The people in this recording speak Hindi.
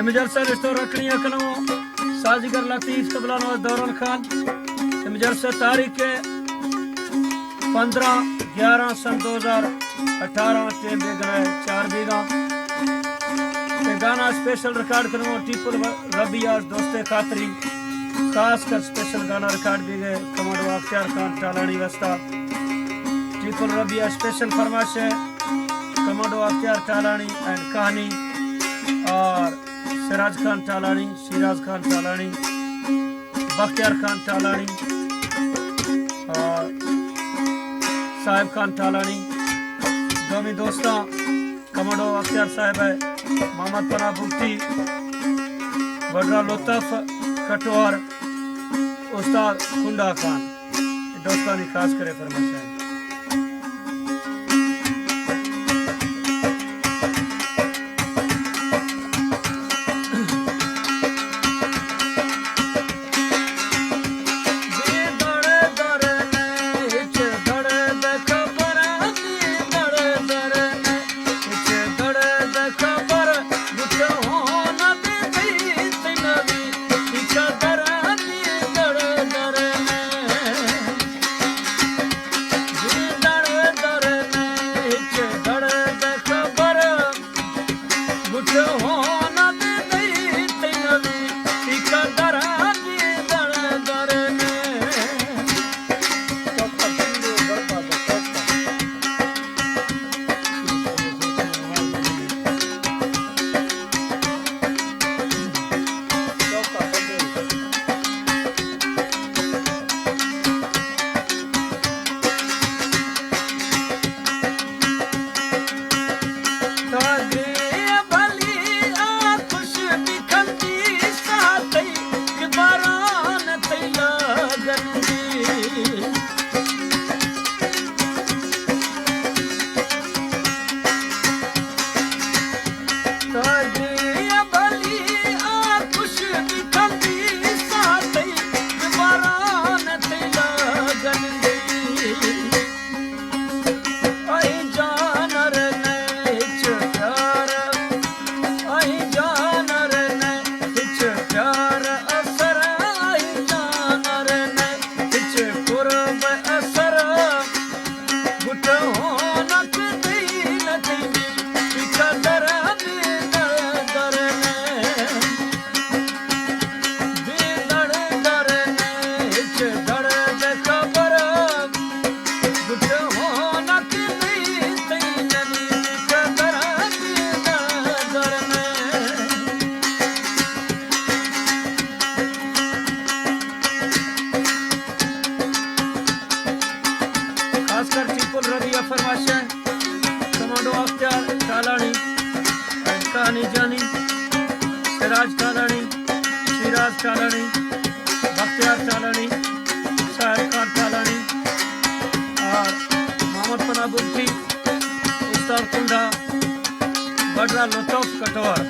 इमजरसा रिश्तो रखनी अखनो साजिगर लतीफ तबला नवाज दौरान खान इमजरसा तारीख 15/11 सन 2018 टेम बेगना 4 बीघा गाना स्पेशल रिकॉर्ड करो टिपुल रबिया दोस्ते खातरी खास कर स्पेशल गाना रिकॉर्ड भी गए कमांडो अख्तियार खान टालानी वस्ता टिपुल रबिया स्पेशल फरमाइश है कमांडो अख्तियार टालानी एंड कहानी और सिराज खान टालानी सिराज खान टालानी बख्तियार खान टालानी और साहिब खान टालानी दोमी दोस्ता कमांडो अख्तियार साहब है मोहम्मद पना बुख्ती वड्रा लुत्फ कटवार उस्ताद कुंडा खान दोस्तानी खास करे फरमाइश है कमांडो अख्तियार टालानी कहानी जानी सिराज टालानी सिराज टालानी बख्तियार टालानी साहिब खान टालानी और मोहम्मद पना बुख्ती उस्ताद कुंडा वड्रा लुत्फ कटवार